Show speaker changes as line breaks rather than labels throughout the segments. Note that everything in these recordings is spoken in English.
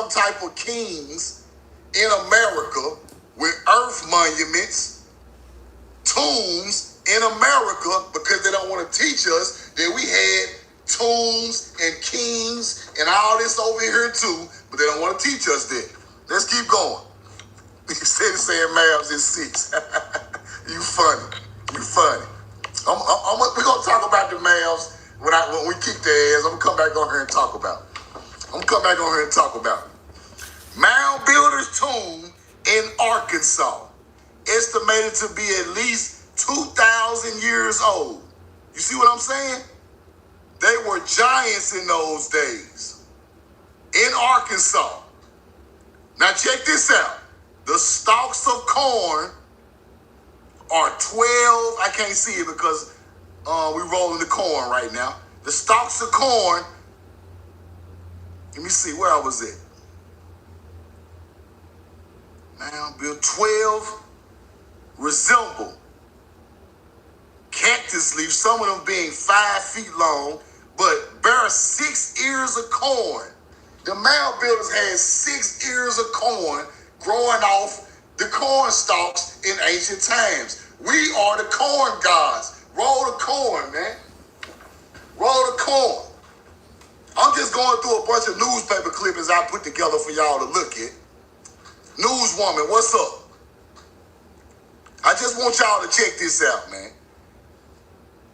some type of kings in America with earth monuments, tombs in America, because they don't want to teach us that we had tombs and kings and all this over here too, but they don't want to teach us that. Let's keep going. Instead of saying Mavs is 6. You funny. You funny. We're going to talk about the Mavs when we kick their ass. I'm going to come back on here and talk about it. Mound Builder's tomb in Arkansas, estimated to be at least 2,000 years old. You see what I'm saying? They were giants in those days. In Arkansas. Now check this out. The stalks of corn are 12. I can't see it because we're rolling the corn right now. The stalks of corn, let me see where I was at. Now, Bill, 12 resemble cactus leaves, some of them being 5 feet long, but bear 6 ears of corn. The mound builders had 6 ears of corn growing off the corn stalks in ancient times. We are the corn gods. Roll the corn, man. Roll the corn. I'm just going through a bunch of newspaper clippings I put together for y'all to look at. Newswoman, what's up? I just want y'all to check this out, man.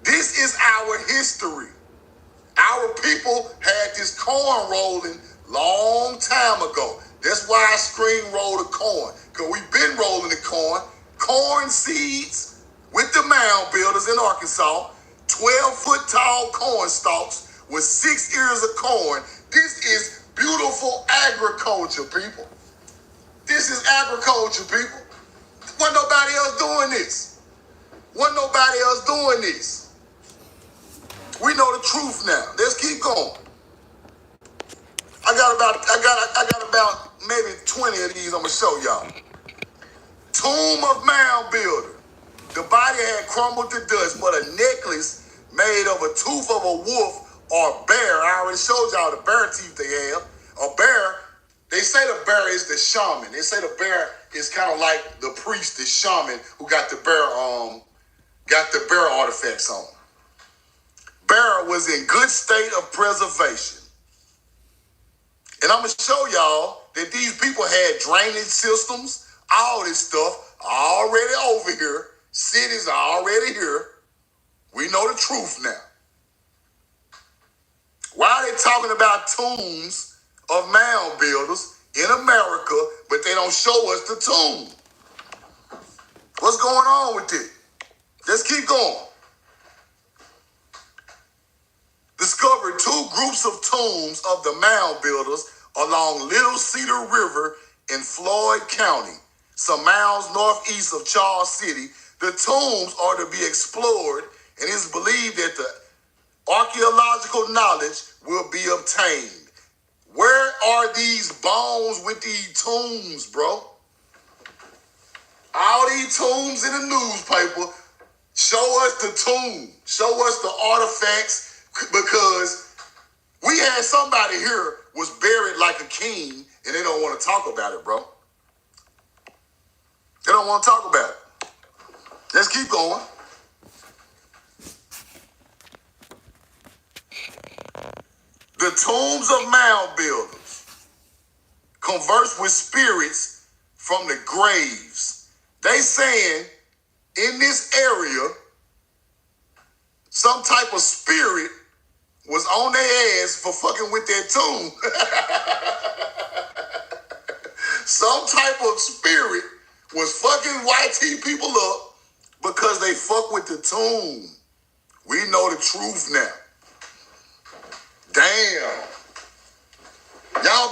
This is our history. Our people had this corn rolling long time ago. That's why I screen roll the corn, because we've been rolling the corn seeds with the mound builders in Arkansas, 12-foot tall corn stalks with 6 ears of corn. This is beautiful agriculture, people. This is agriculture, people. Wasn't nobody else doing this. We know the truth now. Let's keep going. I got about maybe 20 of these I'm gonna show y'all. Tomb of Mound Builder. The body had crumbled to dust, but a necklace made of a tooth of a wolf or bear. I already showed y'all the bear teeth they have. A bear, they say the bear is the shaman. They say the bear is kind of like the priest, the shaman, who got the bear artifacts on. Bear was in good state of preservation. And I'm going to show y'all that these people had drainage systems, all this stuff already over here. Cities are already here. We know the truth now. Why are they talking about tombs of mound builders in America, but they don't show us the tomb? What's going on with it? Let's keep going. Discovered 2 groups of tombs of the mound builders along Little Cedar River in Floyd County, some miles northeast of Charles City. The tombs are to be explored, and it is believed that the archaeological knowledge will be obtained. Where are these bones with these tombs, bro? All these tombs in the newspaper, show us the tomb, show us the artifacts, because we had somebody here was buried like a king, and they don't want to talk about it, bro. They don't want to talk about it. Let's keep going. The tombs of mound builders converse with spirits from the graves. They saying in this area, some type of spirit was on their ass for fucking with their tomb. Some type of spirit was fucking YT people up because they fuck with the tomb. We know the truth now. Damn. Y'all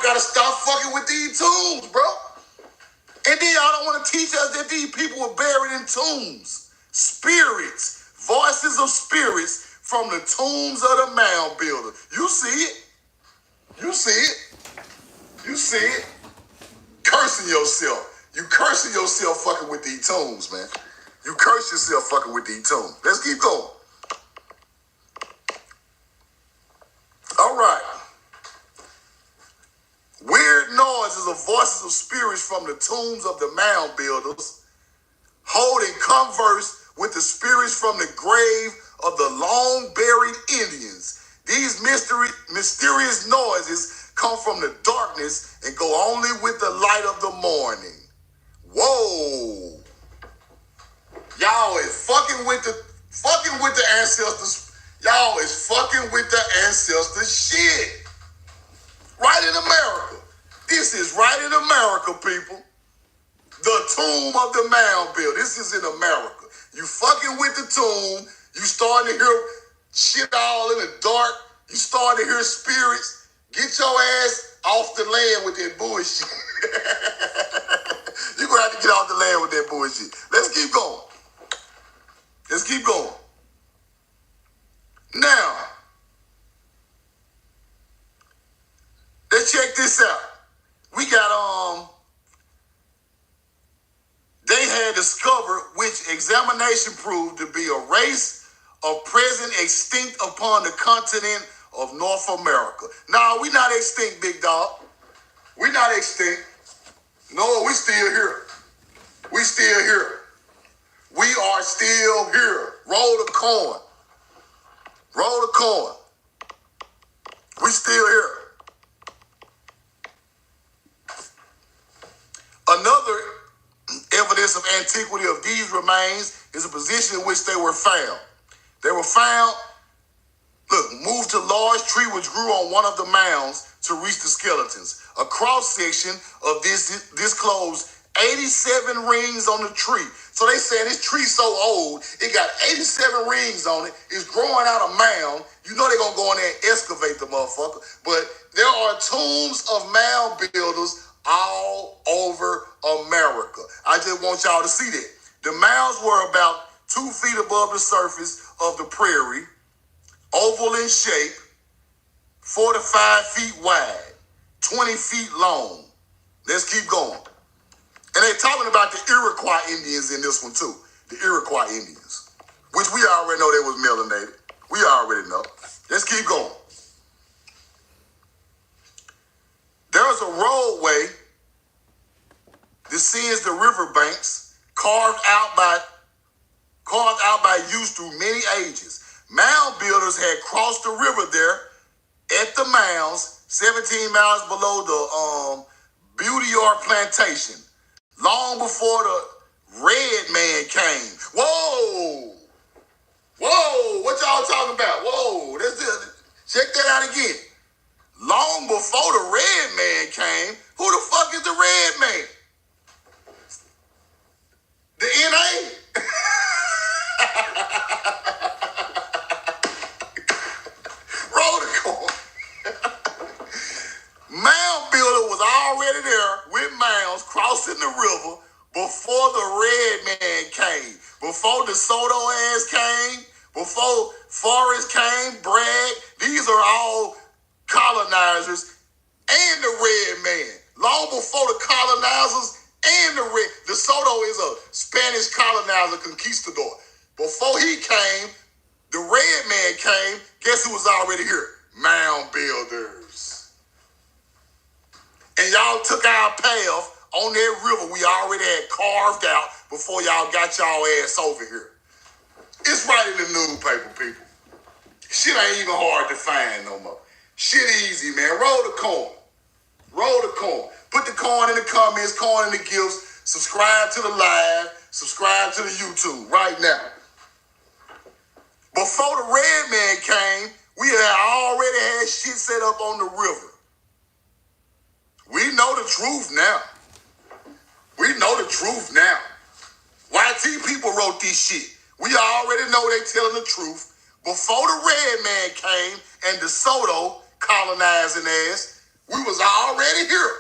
gotta stop fucking with these tombs, bro. And then y'all don't want to teach us that these people were buried in tombs. Spirits, voices of spirits from the tombs of the mound builder. You see it. You see it. You see it. Cursing yourself. You cursing yourself fucking with these tombs, man. You curse yourself fucking with these tombs. Let's keep going. All right. noises of voices of spirits from the tombs of the mound builders, holding converse with the spirits from the grave of the long-buried Indians. These mysterious noises come from the darkness and go only with the light of the morning. Whoa. Y'all is fucking with the ancestors. Y'all is fucking with the ancestors shit. Right in America. This is right in America, people. The tomb of the mound builder. This is in America. You fucking with the tomb. You starting to hear shit all in the dark. You starting to hear spirits. Get your ass off the land with that bullshit. You're going to have to get off the land with that bullshit. Let's keep going. Let's keep going. Now, let's check this out. We got, they had discovered, which examination proved to be a race of present extinct upon the continent of North America. Now, we not extinct, big dog. We not extinct. No, we still here. We still here. We are still here. Roll the coin. Roll the coin. We still here. Another evidence of antiquity of these remains is the position in which they were found. They were found, moved to a large tree which grew on one of the mounds to reach the skeletons. A cross-section of this disclosed 87 rings on the tree. So they saying this tree's so old, it got 87 rings on it. It's growing out a mound. You know they're going to go in there and excavate the motherfucker. But there are tombs of mound builders all over America. I just want y'all to see that. The mounds were about 2 feet above the surface of the prairie, oval in shape, 4 to 5 feet wide, 20 feet long. Let's keep going. And they're talking about the Iroquois Indians in this one too. The Iroquois Indians, which we already know they was melanated. We already know. Let's keep going. There's a roadway that sends the riverbanks carved out by use through many ages. Mound builders had crossed the river there at the mounds, 17 miles below the Beauty Yard Plantation, long before the red man came. Whoa! Whoa! What y'all talking about? Whoa! Check that out again. Long before the red man came, who the fuck is the red man? The NA? Roll the coin. Mound builder was already there with mounds crossing the river before the red man came. Before DeSoto ass came, before Forrest came, Bragg, these are all colonizers and the red man. Long before the colonizers and DeSoto is a Spanish colonizer conquistador. Before he came, the red man came, guess who was already here? Mound builders. And y'all took our path on that river we already had carved out before y'all got y'all ass over here. It's right in the newspaper, people. Shit ain't even hard to find no more. Shit easy, man. Roll the coin. Roll the coin. Put the coin in the comments, coin in the gifts. Subscribe to the live. Subscribe to the YouTube right now. Before the red man came, we had already had shit set up on the river. We know the truth now. We know the truth now. YT people wrote this shit. We already know they telling the truth. Before the red man came and DeSoto colonizing ass, we was already here.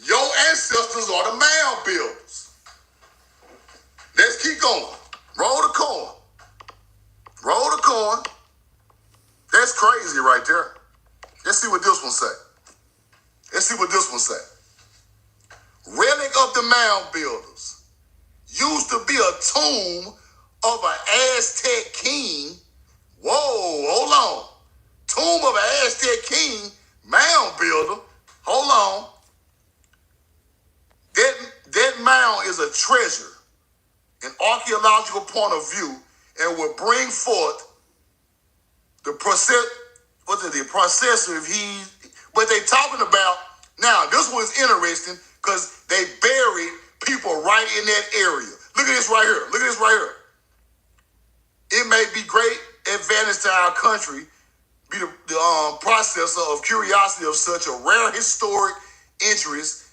Your ancestors are the mound builders. Let's keep going. Roll the coin. Roll the coin. That's crazy right there. Let's see what this one say. Let's see what this one say. Relic of the mound builders. Used to be a tomb of an Aztec king. Whoa, hold on. Tomb of an Aztec king, mound builder. hold on. That mound is a treasure, an archaeological point of view, and will bring forth the processor if he, but they talking about, now this one's interesting because they buried people right in that area. Look at this right here. Look at this right here. It may be great advantage to our country, be the processor of curiosity of such a rare historic interest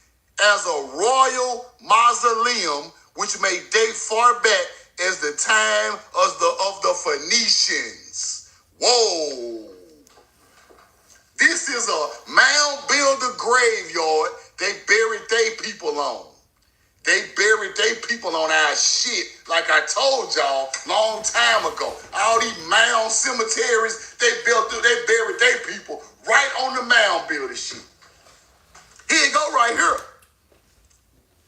as a royal mausoleum, which may date far back as the time of the Phoenicians. Whoa. This is a mound builder graveyard they buried their people on. They buried their people on our shit, like I told y'all long time ago. All these mound cemeteries they buried their people right on the mound builder shit. Here you go right here.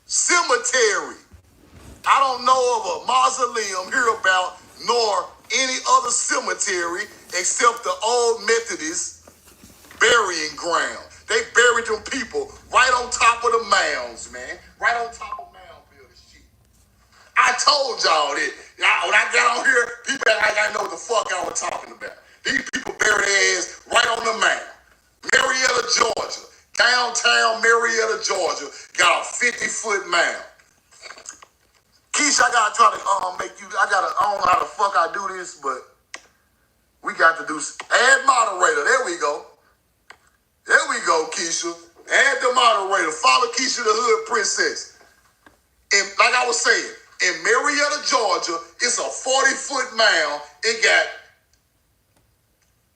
Cemetery. I don't know of a mausoleum hereabout nor any other cemetery except the old Methodist burying ground. They buried them people right on top of the mounds, man. Right on top of mound builder shit. I told y'all that. When I got on here, people act like I know what the fuck I was talking about. These people buried their ass right on the mound. Marietta, Georgia. Downtown Marietta, Georgia, got a 50-foot mound. Keisha, I gotta try to make you, I don't know how the fuck I do this, but we got to do, add moderator, there we go. There we go, Keisha. Add the moderator, follow Keisha the Hood Princess. And like I was saying, in Marietta, Georgia, it's a 40-foot mound. It got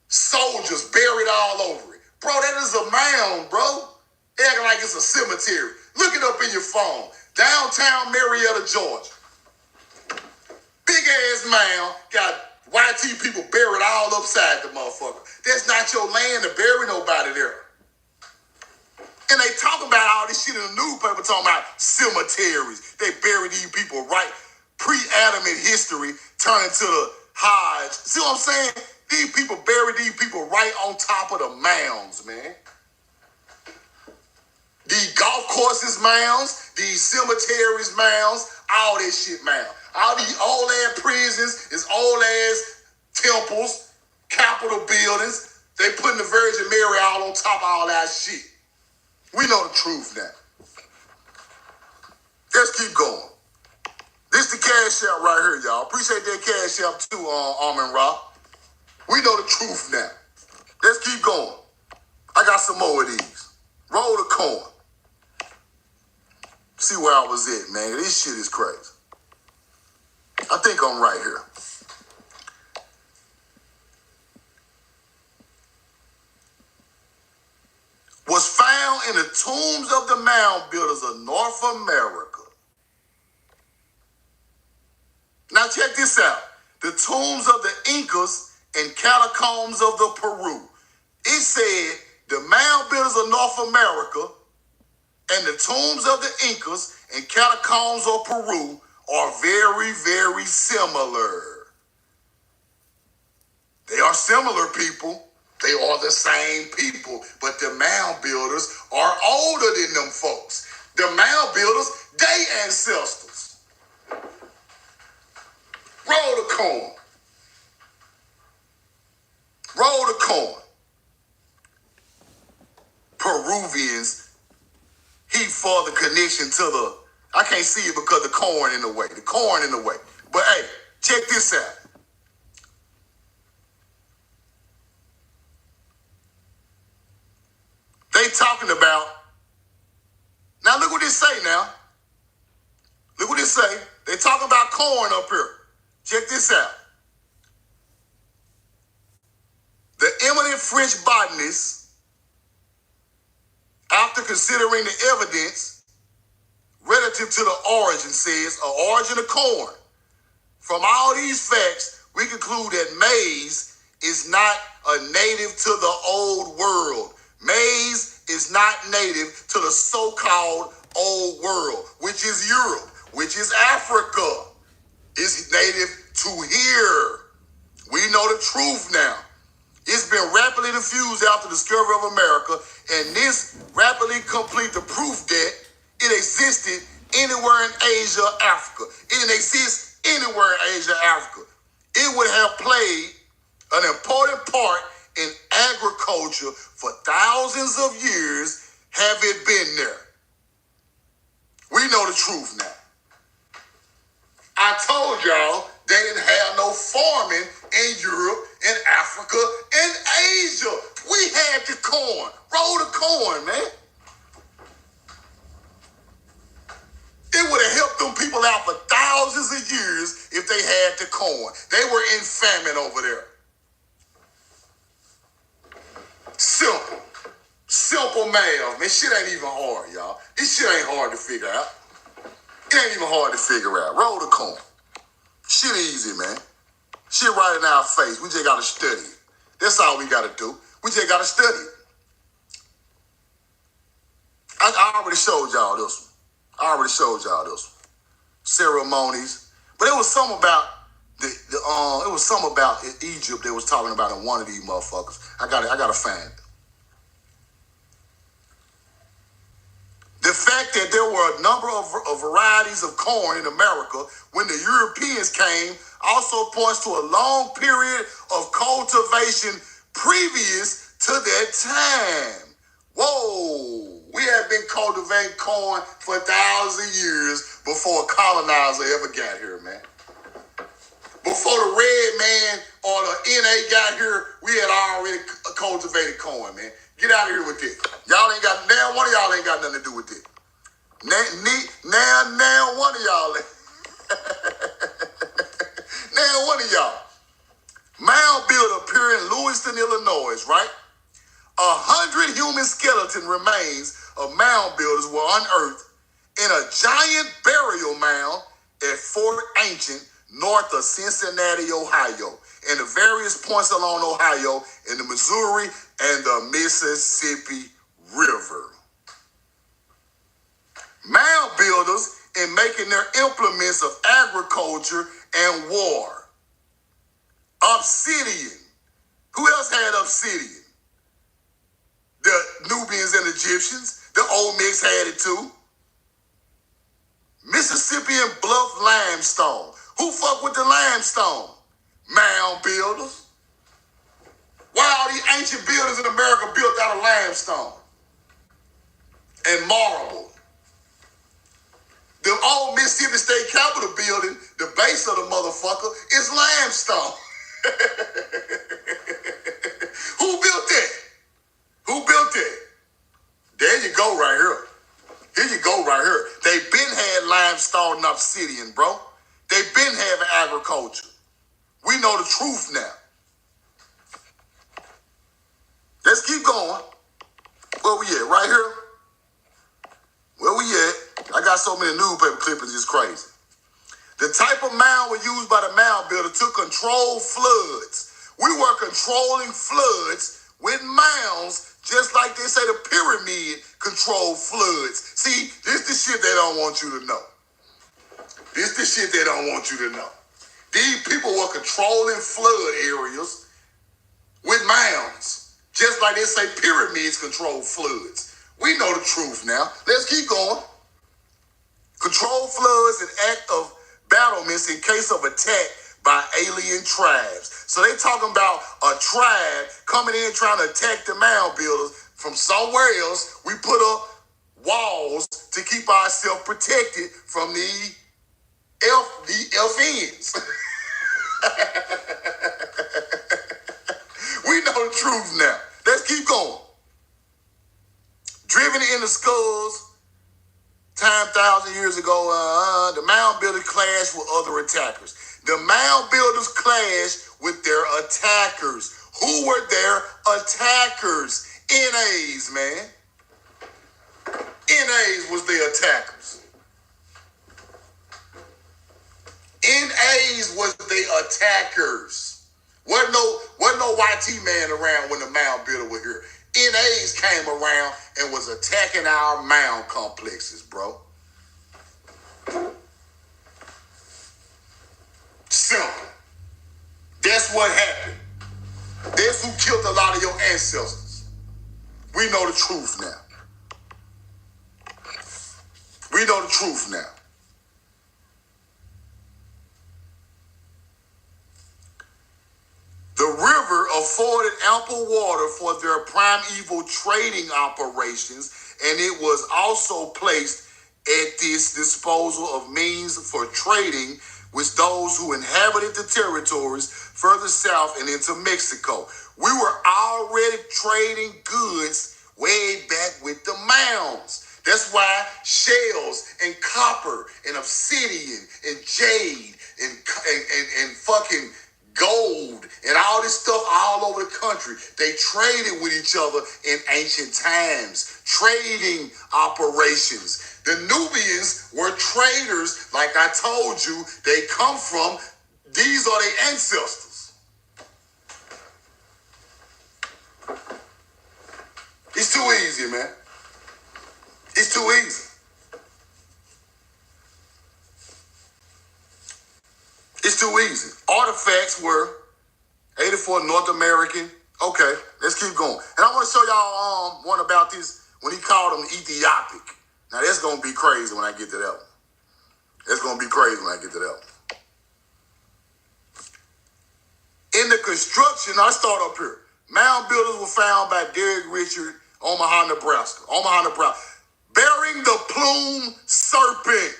soldiers buried all over it. Bro, that is a mound, bro. They acting like it's a cemetery. Look it up in your phone. Downtown Marietta, Georgia. Big ass mound. Got YT people buried all upside the motherfucker. That's not your land to bury nobody there. And they talking about all this shit in the newspaper, talking about cemeteries. They bury these people right. Pre-Adamite history turning to the Hodge. See what I'm saying? These people bury these people right on top of the mounds, man. These golf courses mounds, these cemeteries mounds, all that shit mound. All these old ass prisons is old ass temples, Capitol buildings. They putting the Virgin Mary all on top of all that shit. We know the truth now. Let's keep going. This the cash out right here, y'all. Appreciate that cash out too, Armin Rock. We know the truth now. Let's keep going. I got some more of these. Roll the coin. See where I was at, man. This shit is crazy. I think I'm right here. Was found in the tombs of the mound builders of North America. Now check this out. The tombs of the Incas and catacombs of the Peru. It said the mound builders of North America and the tombs of the Incas and catacombs of Peru are very, very similar. They are similar, people. They are the same people, but the mound builders are older than them folks. The mound builders, they ancestors. Roll the coin. Roll the coin. Peruvians, he for the connection to the, I can't see it because the corn in the way. The corn in the way. But hey, check this out. They talking about, now look what they say now. Look what they say. They talking about corn up here. Check this out. The eminent French botanist, after considering the evidence relative to the origin, says an origin of corn. From all these facts, we conclude that maize is not a native to the old world. Maize is not native to the so-called old world, which is Europe, which is Africa. It's native to here. We know the truth now. It's been rapidly diffused after the discovery of America, and this rapidly complete the proof that it existed anywhere in Asia or Africa. It exists anywhere in Asia or Africa. It would have played an important part in agriculture for thousands of years, have it been there. We know the truth now. I told y'all they didn't have no farming in Europe, in Africa, and Asia. We had the corn. Roll the corn, man. It would have helped them people out for thousands of years if they had the corn. They were in famine over there. Simple. Simple math, man. Shit ain't even hard, y'all. This shit ain't hard to figure out. It ain't even hard to figure out. Roll the corn. Shit easy, man. Shit right in our face. We just gotta study it. That's all we gotta do. We just gotta study it. I already showed y'all this one. Ceremonies. But it was something about Egypt they was talking about in one of these motherfuckers. I gotta find it. The fact that there were a number of varieties of corn in America when the Europeans came also points to a long period of cultivation previous to that time. Whoa, we have been cultivating corn for thousands of years before a colonizer ever got here, man. Before the red man or the NA got here, we had already cultivated corn, man. Get out of here with this. Y'all ain't got, now one of y'all ain't got nothing to do with this. Now one of y'all. Now one of y'all. Mound builder appeared in Lewiston, Illinois, right? 100 human skeleton remains of mound builders were unearthed in a giant burial mound at Fort Ancient, north of Cincinnati, Ohio, and the various points along Ohio in the Missouri and the Mississippi River. Mound builders in making their implements of agriculture and war. Obsidian. Who else had obsidian? The Nubians and Egyptians. The Olmecs had it too. Mississippian bluff limestone. Who fuck with the limestone? Mound builders. Why all these ancient buildings in America built out of limestone and marble? The old Mississippi State Capitol building, the base of the motherfucker, is limestone. Who built that? Who built that? There you go right here. Here you go right here. They been had limestone and obsidian, bro. They been having agriculture. We know the truth now. Let's keep going. Where we at? Right here? Where we at? I got so many newspaper clippings, it's crazy. The type of mound we used by the mound builder to control floods. We were controlling floods with mounds, just like they say the pyramid controlled floods. See, this the shit they don't want you to know. This the shit they don't want you to know. These people were controlling flood areas with mounds, just like they say pyramids control floods. We know the truth now. Let's keep going. Control floods and act of battlements in case of attack by alien tribes. So they talking about a tribe coming in trying to attack the mound builders from somewhere else. We put up walls to keep ourselves protected from the elfins. We know the truth now. Let's keep going. Driven in the skulls, time 1,000 years ago, the mound builders clashed with other attackers. The mound builders clashed with their attackers. Who were their attackers? NAs, man. NAs was their attackers. NAs was the attackers. Wasn't no YT man around when the mound builder was here. NAs came around and was attacking our mound complexes, bro. Simple. That's what happened. That's who killed a lot of your ancestors. We know the truth now. We know the truth now. The river afforded ample water for their primeval trading operations, and it was also placed at this disposal of means for trading with those who inhabited the territories further south and into Mexico. We were already trading goods way back with the mounds. That's why shells and copper and obsidian and jade and fucking gold and all this stuff all over the country. They traded with each other in ancient times. Trading operations. The Nubians were traders, like I told you. They come from, these are their ancestors. It's too easy, man. It's too easy. It's too easy. Artifacts were 84 North American. Okay, let's keep going. And I want to show y'all one about this when he called them Ethiopic. Now that's gonna be crazy when I get to that one. That's gonna be crazy when I get to that one. In the construction, I start up here. Mound builders were found by Derek Richard, Omaha, Nebraska. Bearing the plume serpent.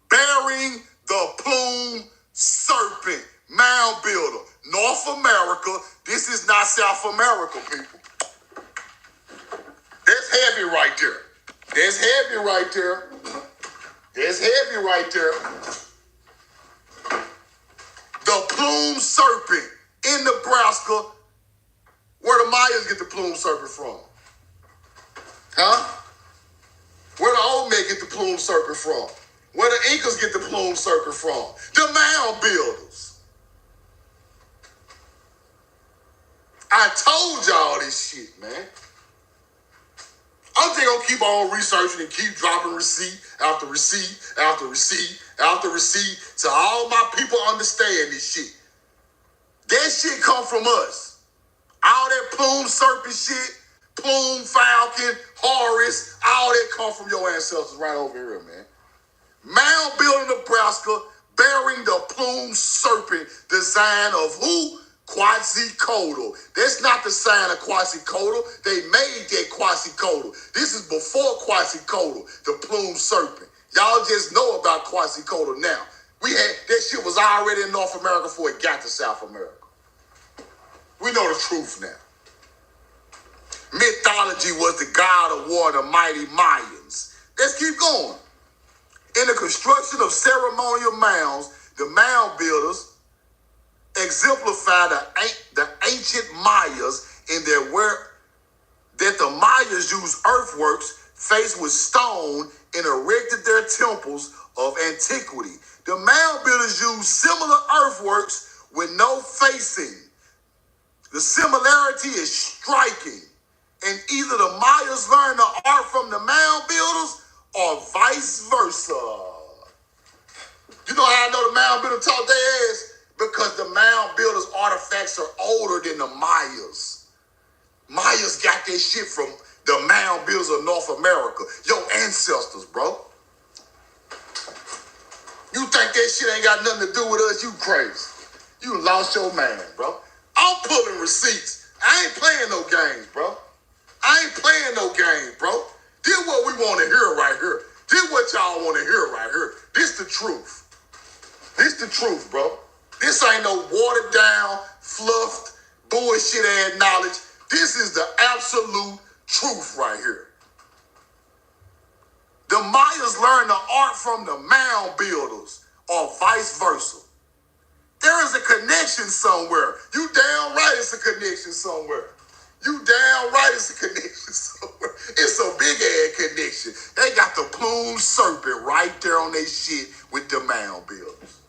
Bearing the plume serpent. Mound builder. North America. This is not South America, people. That's heavy right there. That's heavy right there. That's heavy right there. The plume serpent in Nebraska. Where the Mayas get the plume serpent from? Huh? Where the Olmec get the plume serpent from? Where the Incas get the plume serpent from? The mound builders. I told y'all this shit, man. I'm just gonna keep on researching and keep dropping receipt after receipt after receipt after receipt till all my people understand this shit. That shit come from us. All that plume serpent shit, plume falcon, Horus, all that come from your ancestors right over here, man. Mound building Nebraska bearing the plume serpent design of who? Quetzalcoatl. That's not the sign of Quetzalcoatl. They made that Quetzalcoatl. This is before Quetzalcoatl, the plume serpent. Y'all just know about Quetzalcoatl now. That shit was already in North America before it got to South America. We know the truth now. Mythology was the god of war, the mighty Mayans. Let's keep going. In the construction of ceremonial mounds, the mound builders exemplify the ancient Mayas in their work that the Mayas used earthworks faced with stone and erected their temples of antiquity. The mound builders used similar earthworks with no facing. The similarity is striking, and either the Mayas learned the art from the mound builders or vice versa. You know how I know the mound builder taught their ass? Because the mound builders' artifacts are older than the Mayas. Mayas got their shit from the mound builders of North America. Your ancestors, bro. You think that shit ain't got nothing to do with us? You crazy. You lost your man, bro. I'm pulling receipts. I ain't playing no games, bro. I ain't playing no games, bro. This what we want to hear right here. This what y'all want to hear right here. This the truth. This the truth, bro. This ain't no watered down, fluffed, bullshit ass knowledge. This is the absolute truth right here. The Mayas learned the art from the mound builders or vice versa. There is a connection somewhere. You damn right it's a connection somewhere. You damn right it's a connection somewhere. It's a big ass connection. They got the plume serpent right there on their shit with the mound builders.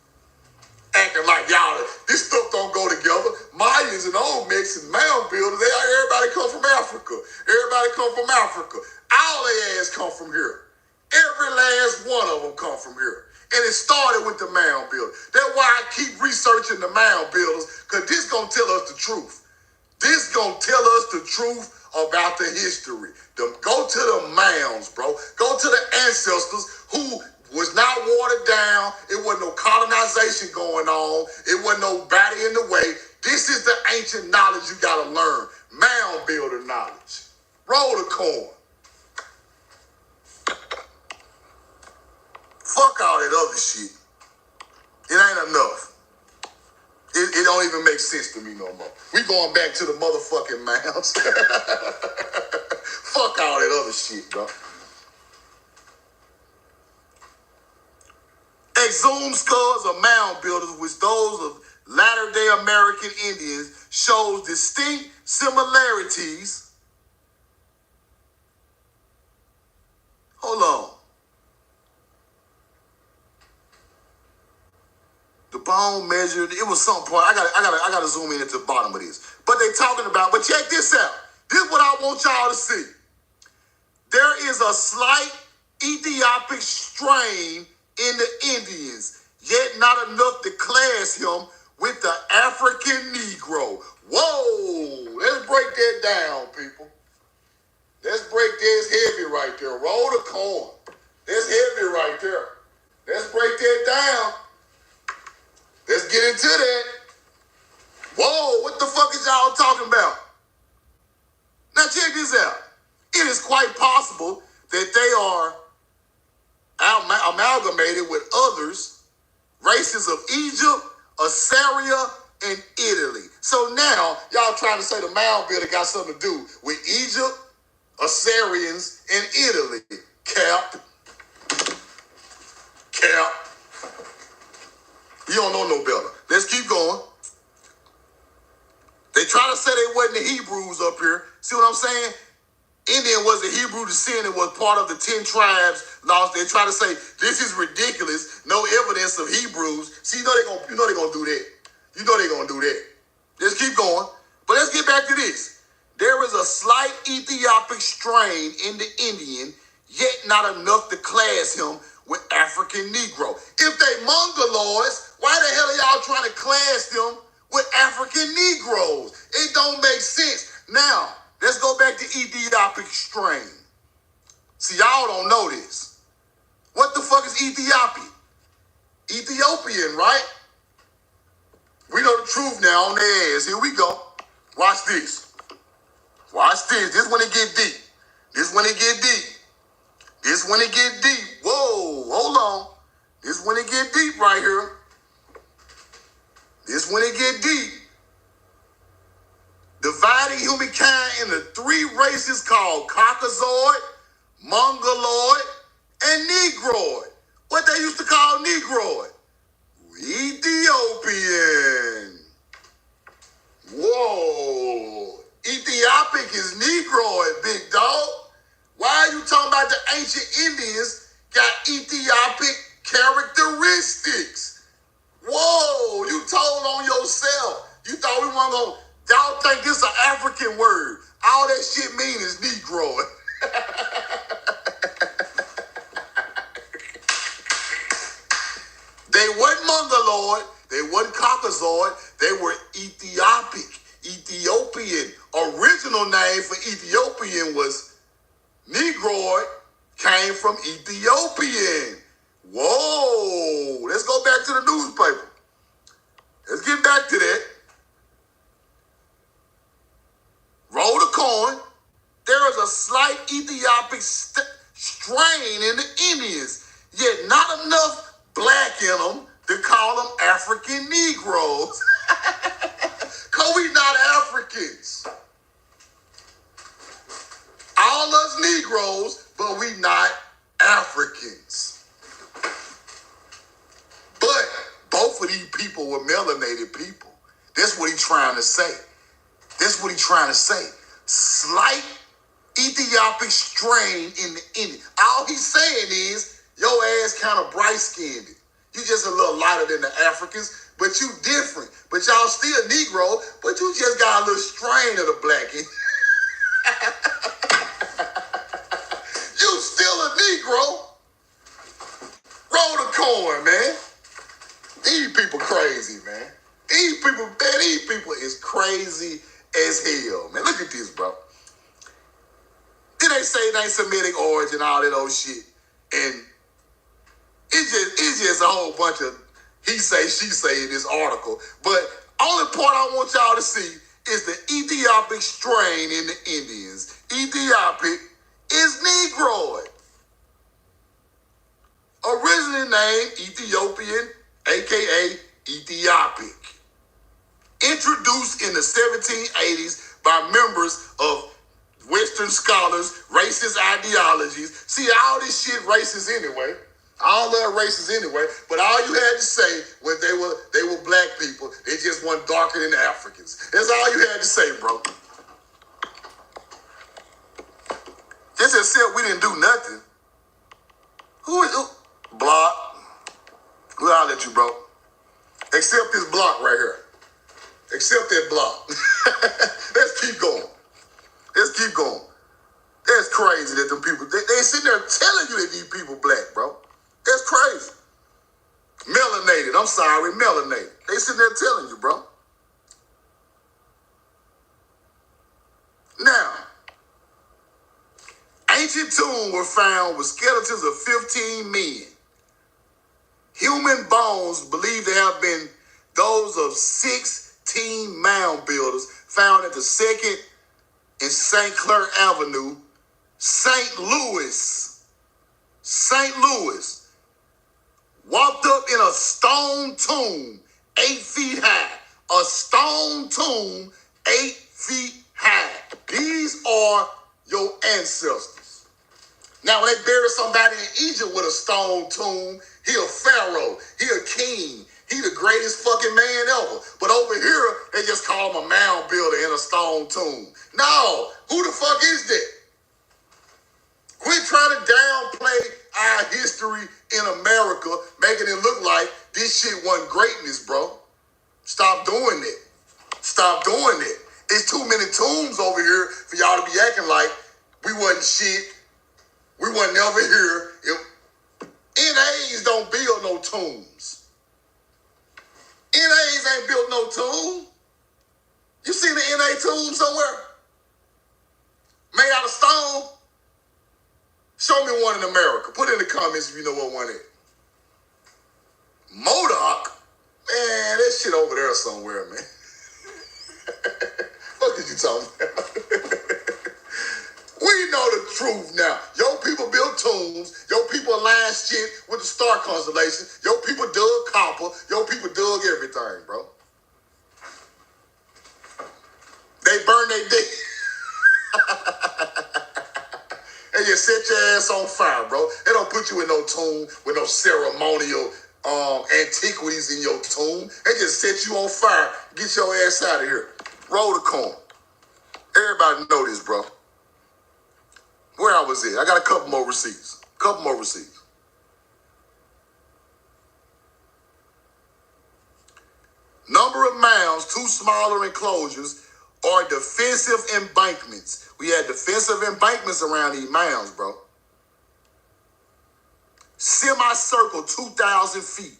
Acting like y'all, this stuff don't go together. Mayans and Olmecs and mound builders, everybody come from Africa. Everybody come from Africa. All their ass come from here. Every last one of them come from here. And it started with the mound builder. That's why I keep researching the mound builders, because this gonna tell us the truth. This gonna tell us the truth about the history. Go to the mounds, bro. Go to the ancestors who was not watered down. It wasn't no colonization going on. It wasn't nobody in the way. This is the ancient knowledge you gotta learn. Mound builder knowledge. Roll the corn. Fuck all that other shit. It ain't enough. It don't even make sense to me no more. We going back to the motherfucking mounds. Fuck all that other shit, bro. Exhumed skulls of mound builders, which those of latter-day American Indians, shows distinct similarities. Hold on. The bone measured, it was some point. I gotta zoom in at the bottom of this. But they talking about, but check this out. This is what I want y'all to see. There is a slight Ethiopic strain in the Indians, yet not enough to class him with the African Negro. Whoa, let's break that down, people. Let's break this heavy right there. Roll the corn. That's heavy right there. Let's break that down. Let's get into that. Whoa, what the fuck is y'all talking about? Now check this out. It is quite possible that they are amalgamated with others, races of Egypt, Assyria, and Italy. So now y'all trying to say the mound builder got something to do with Egypt, Assyrians, and Italy. Cap. You don't know no better. Let's keep going. They try to say they wasn't the Hebrews up here. See what I'm saying? Indian was a Hebrew descendant, was part of the 10 tribes lost. They try to say this is ridiculous. No evidence of Hebrews. See, you know they're gonna do that. You know they're gonna do that. Let's keep going. But let's get back to this. There is a slight Ethiopic strain in the Indian, yet not enough to class him with African Negro. If they Mongoloids, why the hell are y'all trying to class them with African Negroes? It don't make sense. Now, let's go back to Ethiopic strain. See, y'all don't know this. What the fuck is Ethiopian? Ethiopian, right? We know the truth now on their ass. Here we go. Watch this. Watch this. This when it get deep. This when it get deep. This when it get deep. Whoa, hold on. This when it get deep right here. This when it get deep. Dividing humankind into 3 races called Caucasoid, Mongoloid, and Negroid. What they used to call Negroid? Ethiopian. Whoa. Ethiopic is Negroid, big dog. Why are you talking about the ancient Indians got Ethiopic characteristics? Whoa, you told on yourself. You thought we weren't going to, y'all think this is an African word. All that shit mean is Negroid. They wasn't Mongoloid. They wasn't Caucasoid. They were Ethiopian. Original name for Ethiopian was Negroid, came from Ethiopian. Whoa. Let's go back to the newspaper. Let's get back to that. Roll the coin. There is a slight Ethiopic strain in the Indians, yet not enough black in them to call them African Negroes. Cause we not Africans. All us Negroes, but we not Africans. But both of these people were melanated people. That's what he's trying to say. That's what he's trying to say. Slight Ethiopic strain in the Indian. All he's saying is, your ass kind of bright-skinned. You just a little lighter than the Africans, but you different. But y'all still Negro, but you just got a little strain of the black in. You still a Negro. Roll the coin, man. These people crazy, man. These people is crazy as hell, man. Look at this, bro. Then they say they Semitic origin, all that old shit. And it's just a whole bunch of he say, she say in this article. But only part I want y'all to see is the Ethiopic strain in the Indians. Ethiopic is Negroid. Originally named Ethiopian, aka Ethiopic. Introduced in the 1780s by members of Western scholars, racist ideologies. See, all this shit racist anyway. I don't love races anyway, but all you had to say when they were black people, they just weren't darker than the Africans. That's all you had to say, bro. Just except we didn't do nothing. Who? Block. We'll holler at you, bro. Except this block right here. Except that block. Let's keep going. Let's keep going. That's crazy that them people, they sitting there telling you that these people black, bro. That's crazy. Melanated. I'm sorry, melanated. They sitting there telling you, bro. Now, ancient tombs were found with skeletons of 15 men. Human bones believed to have been those of 16 mound builders found at the 2nd and St. Clair Avenue, St. Louis. St. Louis. Walked up in a stone tomb 8 feet high. A stone tomb 8 feet high. These are your ancestors. Now, when they bury somebody in Egypt with a stone tomb, he a pharaoh, he a king, he the greatest fucking man ever. But over here, they just call him a mound builder in a stone tomb. No, who the fuck is that? Quit trying to downplay our history in America, making it look like this shit wasn't greatness, bro. Stop doing it. Stop doing it. It's too many tombs over here for y'all to be acting like we wasn't shit. We wasn't never here. NAs don't build no tombs. NAs ain't built no tomb. You seen the NA tomb somewhere? Made out of stone? Show me one in America. Put it in the comments if you know what one is. Modoc? Man, that shit over there somewhere, man. What is you talking about? We know the truth now. Your people built tombs. Your people aligned shit with the star constellation. Your people dug copper. Your people dug everything, bro. They burned their day. They just set your ass on fire, bro. They don't put you in no tomb with no ceremonial antiquities in your tomb. They just set you on fire. Get your ass out of here. Roll the coin. Everybody know this, bro. Where I was at. I got a couple more receipts. Number of mounds, 2 smaller enclosures, or defensive embankments. We had defensive embankments around these mounds, bro. Semicircle, 2,000 feet.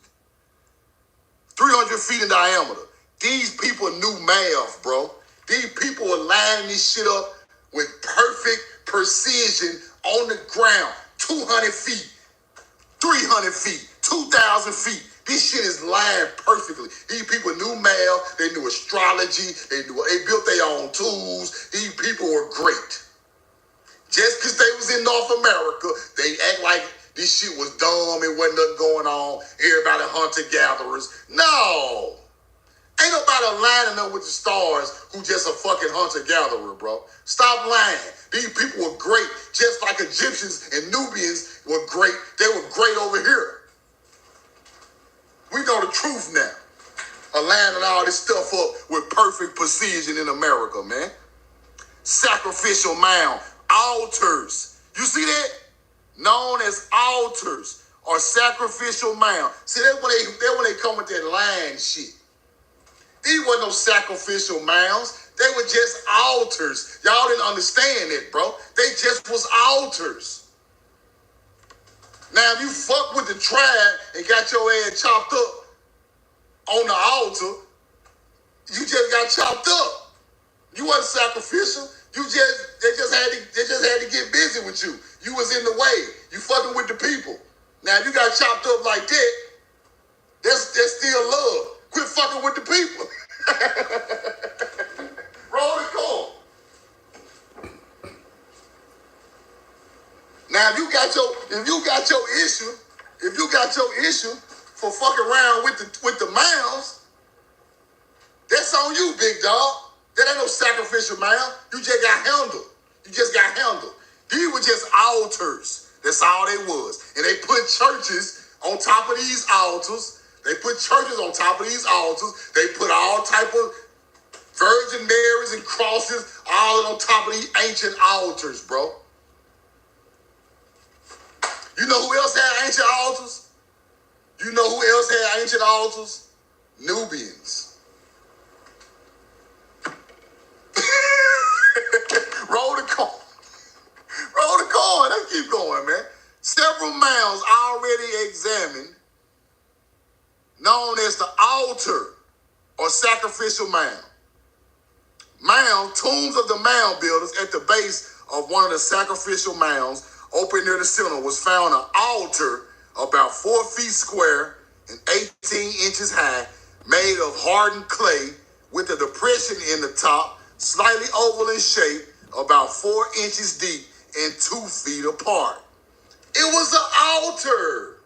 300 feet in diameter. These people knew math, bro. These people were lining this shit up with perfect precision on the ground. 200 feet, 300 feet, 2,000 feet. This shit is lined perfectly. These people knew math. They knew astrology. They built their own tools. These people were great. Just because they was in North America, they act like this shit was dumb. It wasn't nothing going on. Everybody hunter-gatherers. No. Ain't nobody lining up with the stars who just a fucking hunter-gatherer, bro. Stop lying. These people were great. Just like Egyptians and Nubians were great. They were great over here. We know the truth now. Aligning all this stuff up with perfect precision in America, man. Sacrificial mound. Altars. You see that? Known as altars or sacrificial mound. See, that's when they come with that line shit. These weren't no sacrificial mounds. They were just altars. Y'all didn't understand it, bro. They just was altars. Now, if you fuck with the tribe and got your ass chopped up on the altar, you just got chopped up. You wasn't sacrificial. They just had to get busy with you. You was in the way. You fucking with the people. Now if you got chopped up like that, that's still love. Quit fucking with the people. Roll the call. Now if you got your issue for fucking around with the mounds, that's on you, big dog. That ain't no sacrificial mound. You just got handled. These were just altars. That's all they was. And they put churches on top of these altars. They put all type of Virgin Marys and crosses all on top of these ancient altars, bro. You know who else had ancient altars? Nubians. Roll the coin. Let's keep going, man. Several mounds already examined, known as the altar or sacrificial mound. Tombs of the mound builders at the base of one of the sacrificial mounds, open near the center, was found an altar about 4 feet square and 18 inches high, made of hardened clay with a depression in the top, slightly oval in shape, about 4 inches deep and 2 feet apart. It was an altar.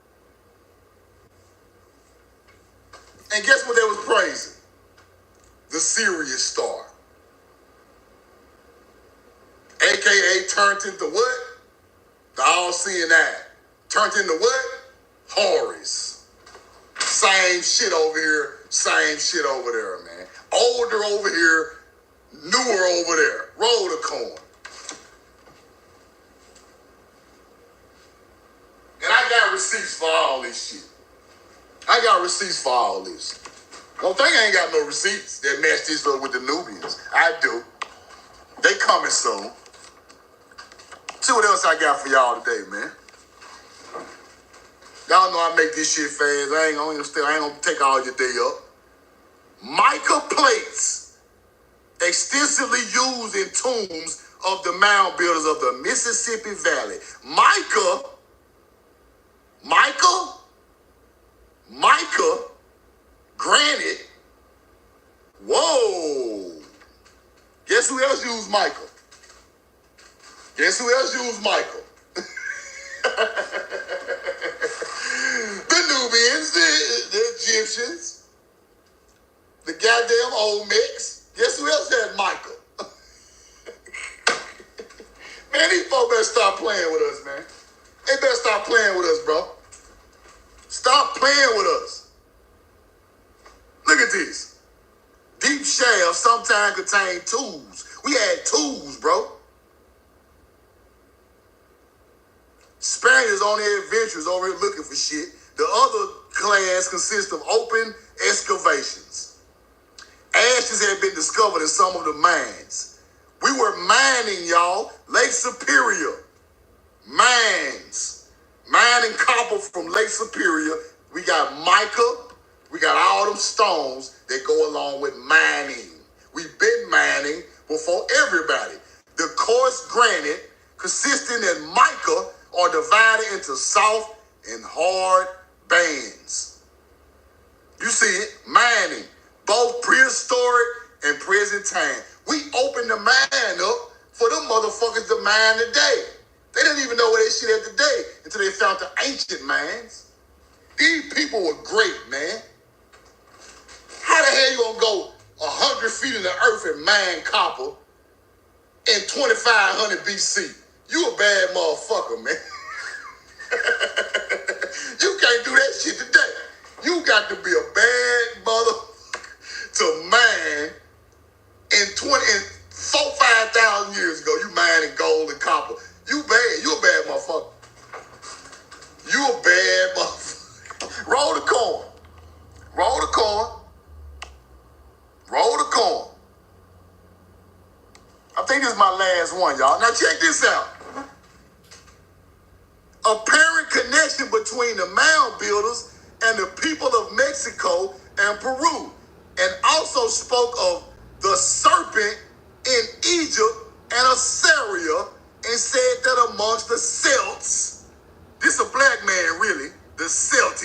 And guess what they was praising? The Sirius star. AKA turned into what? The all-seeing eye. Turned into what? Horus. Same shit over here, same shit over there, man. Older over here, newer over there. Roll the coin. And I got receipts for all this shit. Don't think I ain't got no receipts that match this up with the Nubians. I do. They coming soon. See what else I got for y'all today, man. Y'all know I make this shit fast. I ain't gonna take all your day up. Mica plates, extensively used in tombs of the mound builders of the Mississippi Valley. Mica, granite. Whoa. Guess who else used mica? The Nubians, the Egyptians, the goddamn Olmecs. Guess who else had mica? Man, these folks better stop playing with us, man. They better stop playing with us, bro. Stop playing with us. Look at this. Deep shafts sometimes contain tools. We had tools, bro. Spaniards on their adventures over here looking for shit. The other class consists of open excavations. Ashes had been discovered in some of the mines. We were mining, y'all. Lake Superior. Mines. Mining copper from Lake Superior. We got mica. We got all them stones that go along with mining. We've been mining before everybody. The coarse granite consisting in mica are divided into soft and hard bands. You see it, mining, both prehistoric and present time. We opened the mine up for them motherfuckers to mine today. They didn't even know where they shit at today until they found the ancient mines. These people were great, man. How the hell you gonna go 100 feet in the earth and mine copper in 2500 BC? You a bad motherfucker, man. You can't do that shit today. You got to be a bad motherfucker to mine in 5,000 years ago. You mining gold and copper. You bad. You a bad motherfucker. You a bad motherfucker. Roll the coin. Roll the coin. Roll the coin. I think this is my last one, y'all. Now check this out. Apparent connection between the mound builders and the people of Mexico and Peru, and also spoke of the serpent in Egypt and Assyria, and said that amongst the Celts, this a black man really, the Celts,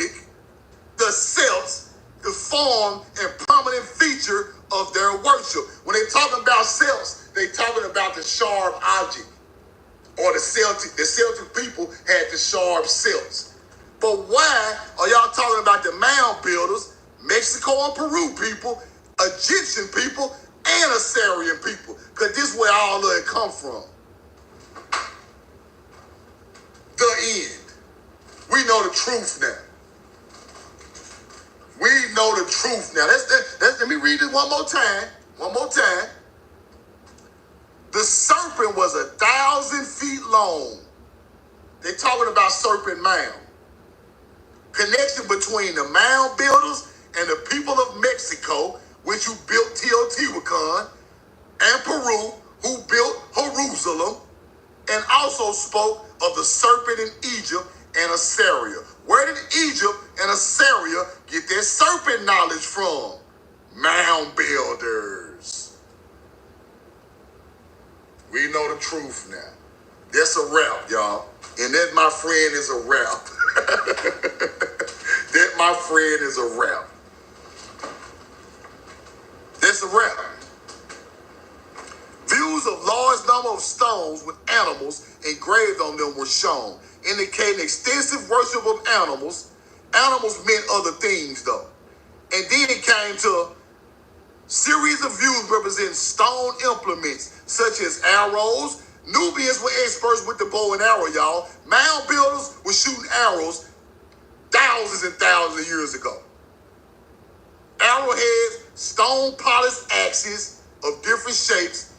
the form and prominent feature of their worship. When they talking about Celts, they talking about the sharp object, or the Celtic people had the sharp Celts. But why are y'all talking about the mound builders, Mexico and Peru people, Egyptian people, and Assyrian people? Because this is where all of it come from. The end. We know the truth now. We know the truth now. Let me read it one more time. One more time. The serpent was 1,000 feet long. They're talking about Serpent Mound. Connection between the mound builders and the people of Mexico, which who built Teotihuacan, and Peru, who built Jerusalem, and also spoke of the serpent in Egypt and Assyria. Where did Egypt and Assyria get their serpent knowledge from? Mound builders. We know the truth now. That's a wrap, y'all. And that, my friend, is a wrap. That, my friend, is a wrap. That's a wrap. Views of large number of stones with animals engraved on them were shown, indicating extensive worship of animals. Animals meant other things, though. And then it came to a series of views representing stone implements, such as arrows. Nubians were experts with the bow and arrow, y'all. Mound builders were shooting arrows thousands and thousands of years ago. Arrowheads, stone polished axes of different shapes,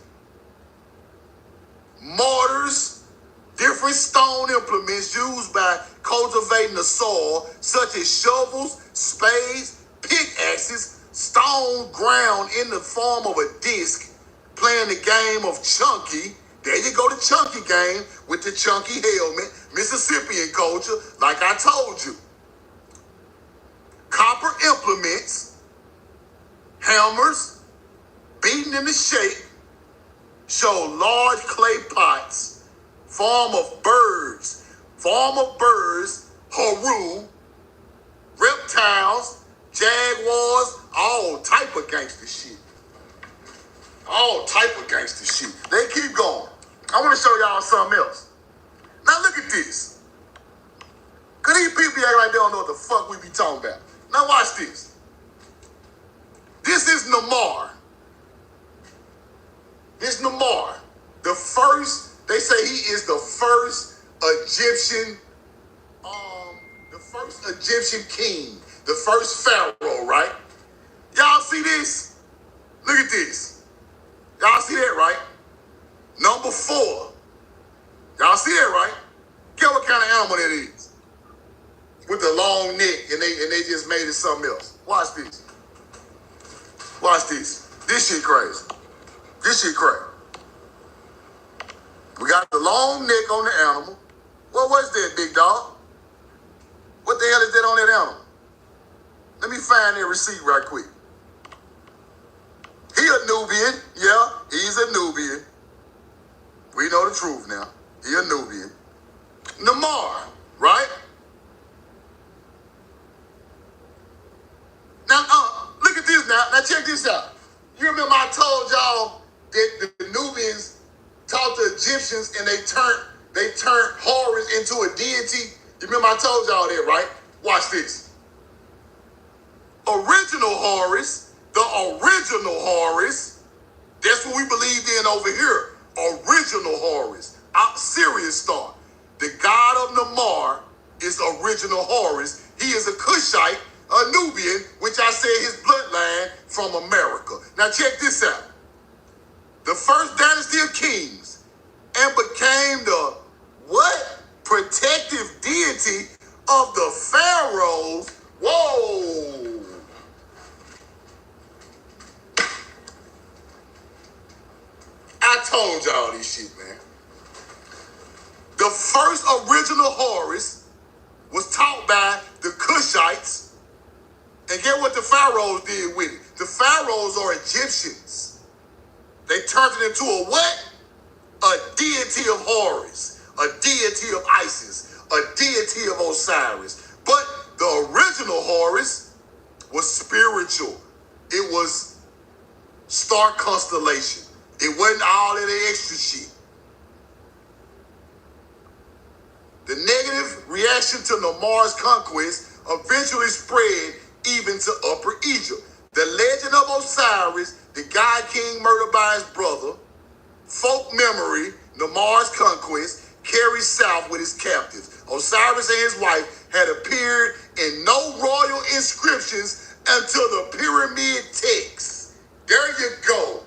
mortars, different stone implements used by cultivating the soil, such as shovels, spades, pickaxes, stone ground in the form of a disc, playing the game of chunky. There you go, the chunky game with the chunky helmet, Mississippian culture, like I told you. Copper implements, hammers, beaten into shape, show large clay pots, form of birds, Haru, reptiles, jaguars, all type of gangster shit. All type of gangster shit. They keep going. I want to show y'all something else. Now look at this. Cause these people act like they don't know what the fuck we be talking about. Now watch this. This is Narmer. This Narmer. The first, they say he is the first Egyptian king. The first pharaoh, right? Y'all see this? Look at this. Y'all see that, right? Number 4. Y'all see that, right? Guess what kind of animal that is? With the long neck, and they just made it something else. Watch this. Watch this. This shit crazy. This shit crazy. We got the long neck on the animal. What was that, big dog? What the hell is that on that animal? Let me find that receipt right quick. He a Nubian. Yeah, he's a Nubian. We know the truth now. He a Nubian. Narmer, right? Now, look at this now. Now check this out. You remember I told y'all that the Nubians taught the Egyptians and they turned Horus into a deity? You remember I told y'all that, right? Watch this. Original Horus, the original Horus, that's what we believed in over here. Original Horus, Sirius star. The god of Narmer is original Horus. He is a Cushite, a Nubian, which I said his bloodline from America. Now check this out. The first dynasty of kings and became the what? Protective deity of the pharaohs. Whoa. I told y'all this shit, man. The first original Horus was taught by the Cushites. And get what the pharaohs did with it. The pharaohs are Egyptians. They turned it into a what? A deity of Horus, a deity of Isis, a deity of Osiris. But the original Horus was spiritual. It was star constellation. It wasn't all of the extra shit. The negative reaction to Narmer's conquest eventually spread even to Upper Egypt. The legend of Osiris, the god king murdered by his brother, folk memory, Narmer's conquest, carried south with his captives. Osiris and his wife had appeared in no royal inscriptions until the pyramid texts. There you go.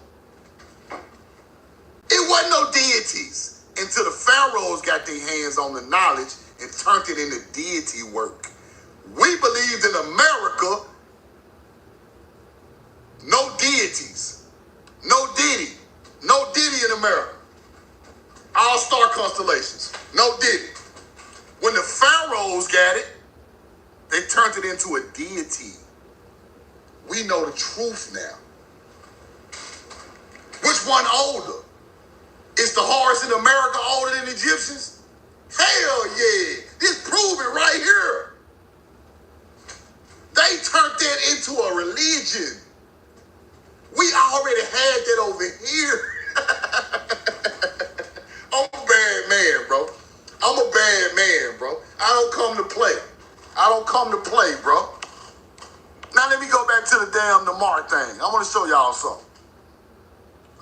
It wasn't no deities until the pharaohs got their hands on the knowledge and turned it into deity work. We believed in America, no deities, no deity, no deity in America. All star constellations, no deity. When the pharaohs got it, they turned it into a deity. We know the truth now. Which one older? Is the Horus in America older than the Egyptians? Hell yeah. Just prove it right here. They turned that into a religion. We already had that over here. I'm a bad man, bro. I'm a bad man, bro. I don't come to play. I don't come to play, bro. Now let me go back to the damn Narmer thing. I want to show y'all something.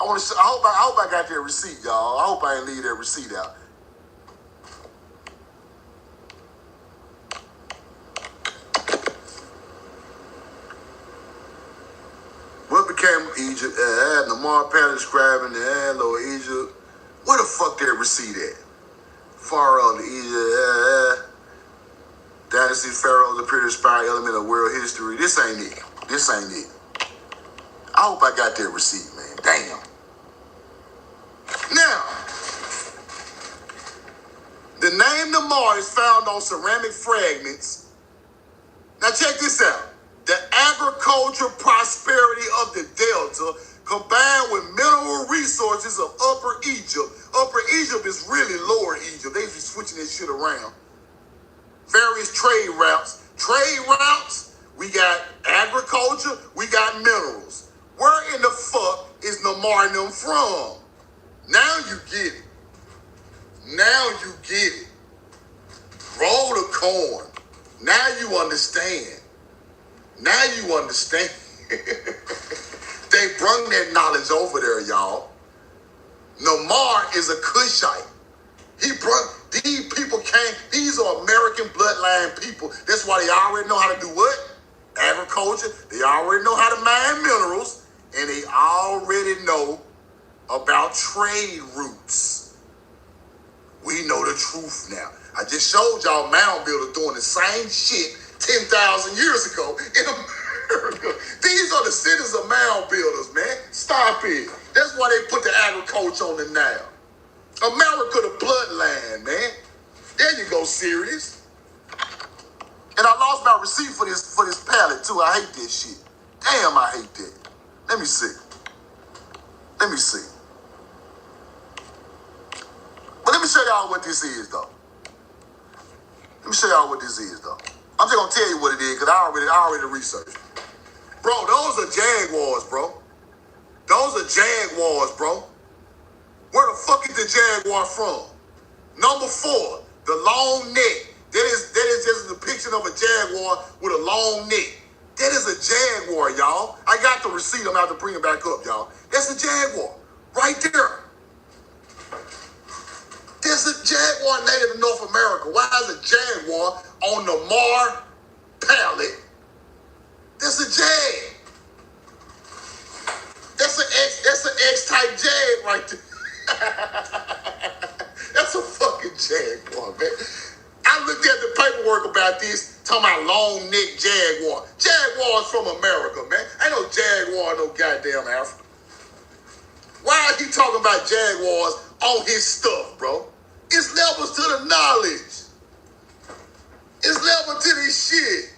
I hope I got that receipt, y'all. I hope I ain't leave that receipt out. What became Egypt? Narmer pattern describing the Hello Egypt. Where the fuck that receipt at? Pharaoh of Egypt. Dynasty pharaohs appear to inspire element of world history. This ain't it. This ain't it. I hope I got that receipt, man. Damn. Now, the name Narmer is found on ceramic fragments. Now check this out. The agricultural prosperity of the Delta combined with mineral resources of Upper Egypt. Upper Egypt is really Lower Egypt. They be switching this shit around. Various trade routes. Trade routes, we got agriculture, we got minerals. Where in the fuck is Narmer and them from? Now you get it. Now you get it. Roll the corn. Now you understand. Now you understand. They brung that knowledge over there, y'all. Narmer is a Cushite. These people came, these are American bloodline people. That's why they already know how to do what? Agriculture. They already know how to mine minerals. And they already know about trade routes. We know the truth now. I just showed y'all mound builders doing the same shit 10,000 years ago in America. These are the cities of mound builders, man. Stop it. That's why they put the agriculture on the now. America, the bloodline, man. There you go, serious. And I lost my receipt for this pallet too. I hate this shit. Damn, I hate that. Let me see. Let me see. But let me show y'all what this is, though. Let me show y'all what this is, though. I'm just gonna tell you what it is, because I already researched. Bro, those are Jaguars, bro. Those are Jaguars, bro. Where the fuck is the Jaguar from? Number 4, the long neck. That is just a depiction of a Jaguar with a long neck. That is a Jaguar, y'all. I got the receipt. I'm about to bring it back up, y'all. That's a Jaguar. Right there. There's a Jaguar native to North America. Why is a Jaguar on the Narmer pallet? That's a Jag. That's an X-type Jag right there. That's a fucking Jaguar, man. I looked at the paperwork about this, talking about long neck Jaguar. Jaguars from America, man. Ain't no Jaguar, no goddamn Africa. Why is he talking about Jaguars on his stuff, bro? It's levels to the knowledge. It's level to this shit.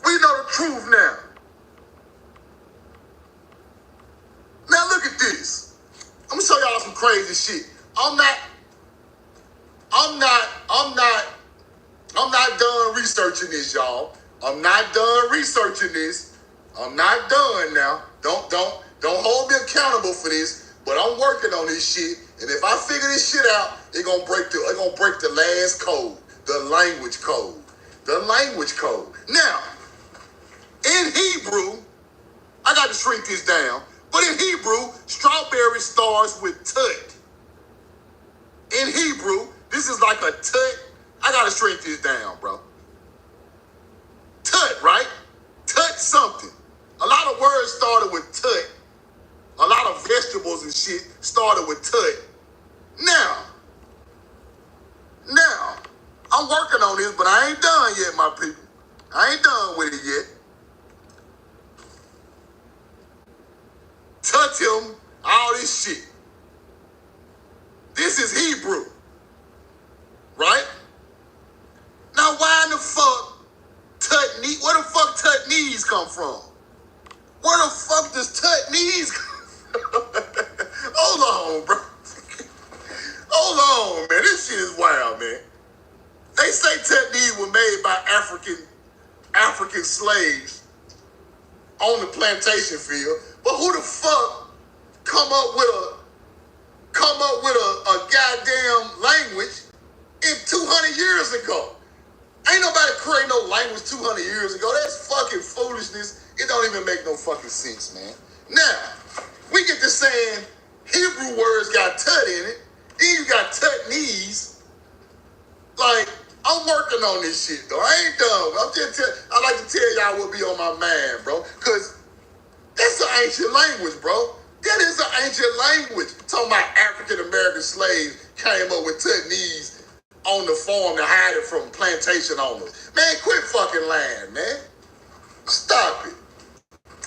We know the truth now. crazy shit. I'm not done researching this, y'all. I'm not done researching this. I'm not done now. Don't hold me accountable for this. But I'm working on this shit. And if I figure this shit out, it's gonna break the last code, the language code. The language code. Now, in Hebrew, I got to shrink this down, but in Hebrew, strawberry starts with tut. In Hebrew, this is like a tut. I got to shrink this down, bro. Tut, right? Tut something. A lot of words started with tut. A lot of vegetables and shit started with tut. Now, I'm working on this, but I ain't done yet, my people. I ain't done with it yet. Touch him, all this shit. This is Hebrew, right? Now, why in the fuck where the fuck tut knees come from? Where the fuck does tut knees come from? Hold on, bro. Hold on, man. This shit is wild, man. They say tut knees were made by African slaves on the plantation field, but who the fuck come up with a goddamn language in 200 years ago? Ain't nobody create no language 200 years ago. That's fucking foolishness. It don't even make no fucking sense, man. Now, we get to saying Hebrew words got tut in it. Then you got tut knees. Like, I'm working on this shit, though. I ain't done. I like to tell y'all what be on my mind, bro. Because that's an ancient language, bro. That is an ancient language. Talking about African-American slaves came up with tut knees on the farm to hide it from plantation owners. Man, quit fucking lying, man. Stop it.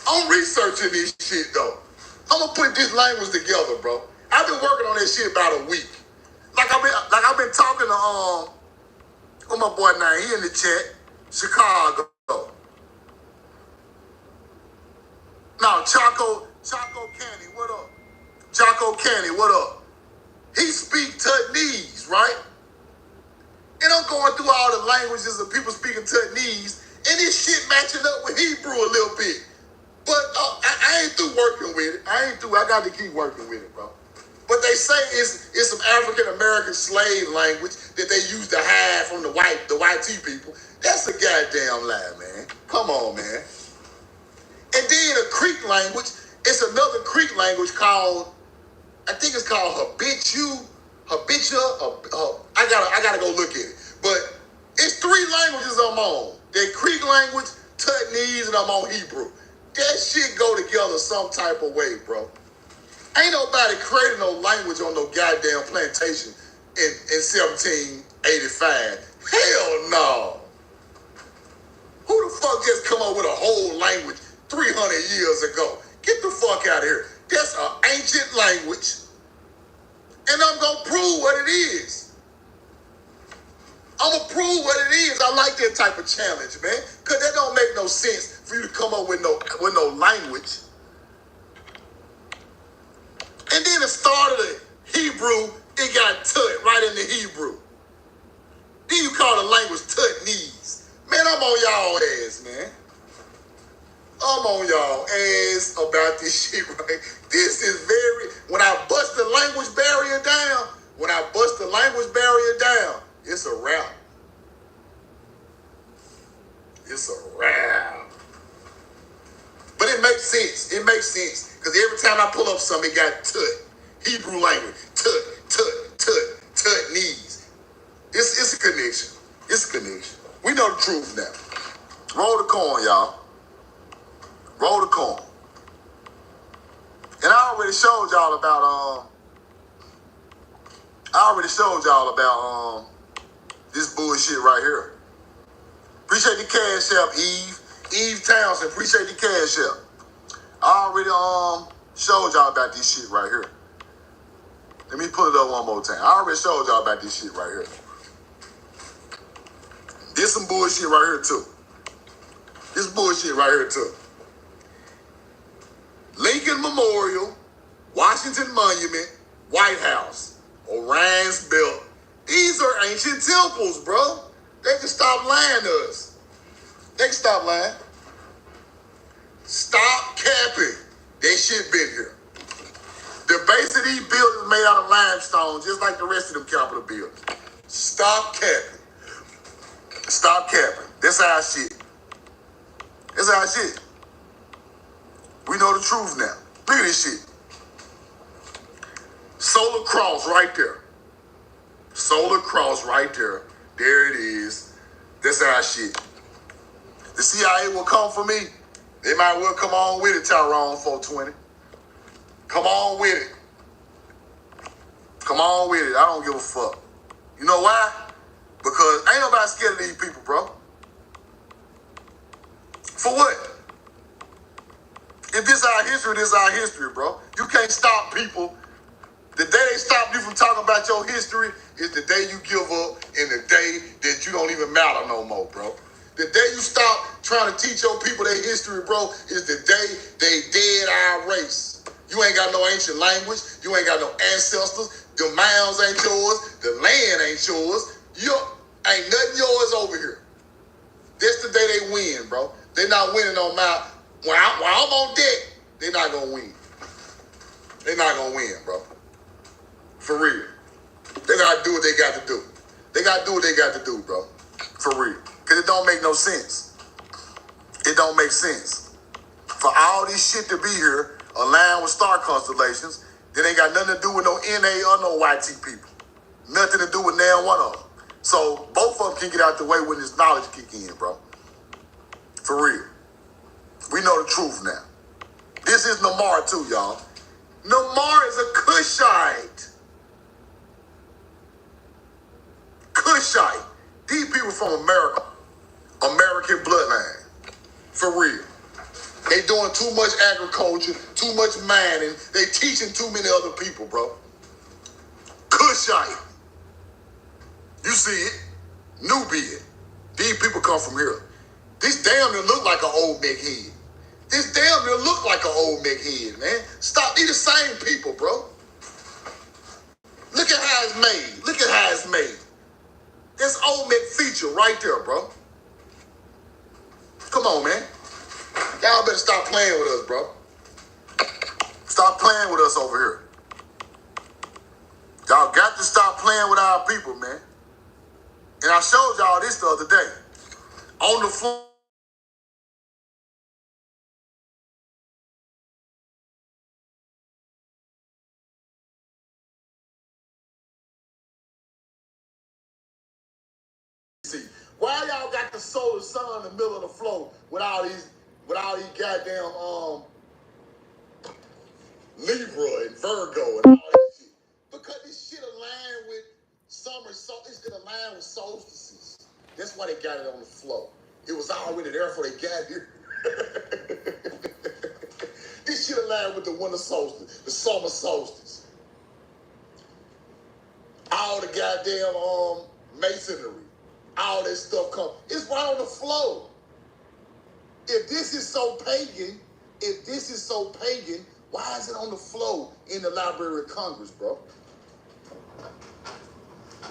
I'm researching this shit, though. I'm gonna put this language together, bro. I've been working on this shit about a week. Like I've been talking to what's my boy now? He in the chat, Chicago. Now Chaco Canny, what up? Chaco Canny, what up? He speak Tutnese, right? And I'm going through all the languages of people speaking Tutnese, and this shit matching up with Hebrew a little bit. But I ain't through working with it. I got to keep working with it, bro. But they say it's some African-American slave language that they use to hide from the white tea people. That's a goddamn lie, man. Come on, man. And then a Creek language, it's another Creek language called, I think it's called Habitua. I gotta go look at it. But it's 3 languages I'm on. That Creek language, Tutnese, and I'm on Hebrew. That shit go together some type of way, bro. Ain't nobody created no language on no goddamn plantation in 1785. Hell no. Who the fuck just come up with a whole language 300 years ago? Get the fuck out of here. That's an ancient language. And I'm going to prove what it is. I'm going to prove what it is. I like that type of challenge, man. Because that don't make no sense for you to come up with no language. And then it started a Hebrew, it got tut right in the Hebrew. Then you call the language Tutnese. Man, I'm on y'all ass, man. I'm on y'all ass about this shit, right? This is when I bust the language barrier down, it's a wrap. It's a wrap. But it makes sense. Because every time I pull up something, it got tut. Hebrew language. Tutnese. It's a connection. We know the truth now. Roll the corn, y'all. Roll the corn. And I already showed y'all about this bullshit right here. Appreciate the cash app, Eve Townsend. Appreciate the cash app. I already showed y'all about this shit right here. Let me pull it up one more time. I already showed y'all about this shit right here. This some bullshit right here too. Lincoln Memorial, Washington Monument, White House, Orion's Belt. These are ancient temples, bro. They can stop lying to us. They can stop lying. Stop capping. They shit been here. The base of these buildings made out of limestone, just like the rest of them Capitol buildings. Stop capping. Stop capping. That's our shit. That's our shit. We know the truth now. Look at this shit. Solar cross right there. Solar cross right there. There it is. That's our shit. The CIA will come for me. They might well come on with it, Tyrone 420. Come on with it. Come on with it. I don't give a fuck. You know why? Because ain't nobody scared of these people, bro. For what? If this is our history, this is our history, bro. You can't stop people. The day they stop you from talking about your history is the day you give up and the day that you don't even matter no more, bro. The day you stop trying to teach your people their history, bro, is the day they dead our race. You ain't got no ancient language. You ain't got no ancestors. The mounds ain't yours. The land ain't yours. Ain't nothing yours over here. That's the day they win, bro. They not winning on Mound. While I'm on deck, they're not going to win. They're not going to win, bro. For real. They got to do what they got to do. They got to do what they got to do, bro. For real. Because it don't make no sense. It don't make sense. For all this shit to be here, aligned with star constellations, then ain't got nothing to do with no NA or no YT people. Nothing to do with now one of them. So both of them can get out the way when this knowledge kick in, bro. For real. We know the truth now. This is Narmer too, y'all. Narmer is a Cushite. Cushite. These people from America. American bloodline. For real. They doing too much agriculture, too much mining. They teaching too many other people, bro. Cushite. You see it. Nubian. These people come from here. This damn near look like an old neck head. This damn near look like an old neck head, man. Stop. These the same people, bro. Look at how it's made. Look at how it's made. That's old neck feature right there, bro. Come on, man. Y'all better stop playing with us, bro. Stop playing with us over here. Y'all got to stop playing with our people, man. And I showed y'all this the other day. On the floor. See, why y'all got the solar sun in the middle of the floor with all these goddamn Libra and Virgo and all that shit? Because this shit aligned with summer, this shit aligned with solstices. That's why they got it on the floor. It was already there before they got here. This shit aligned with the winter solstice, the summer solstice. All the goddamn masonry, all that stuff come. It's right on the floor. If this is so pagan, why is it on the floor in the Library of Congress, bro?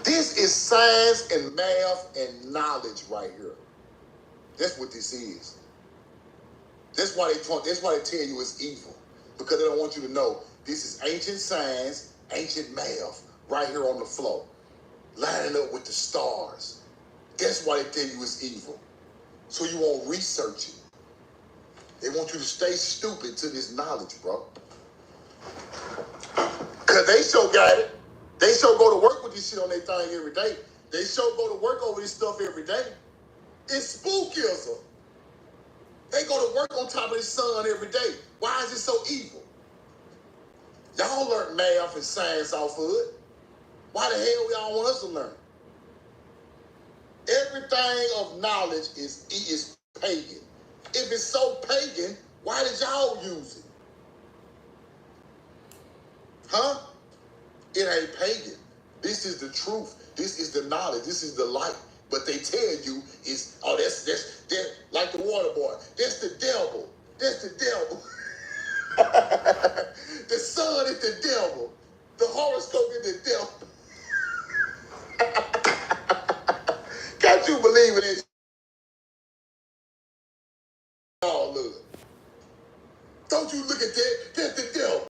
This is science and math and knowledge right here. That's what this is. That's why they tell you it's evil. Because they don't want you to know this is ancient science, ancient math, right here on the floor. Lining up with the stars. That's why they tell you it's evil. So you won't research it. They want you to stay stupid to this knowledge, bro. Because they sure got it. They sure go to work with this shit on their thing every day. They sure go to work over this stuff every day. It's spookism. They go to work on top of the sun every day. Why is it so evil? Y'all learn math and science off of it. Why the hell y'all want us to learn? Everything of knowledge is pagan. If it's so pagan, why did y'all use it? Huh? It ain't pagan. This is the truth. This is the knowledge. This is the light. But they tell you it's, that's like the water boy. That's the devil. That's the devil. The sun is the devil. The horoscope is the devil. Can't you believe in it? All of it. Don't you look at that? That's the devil.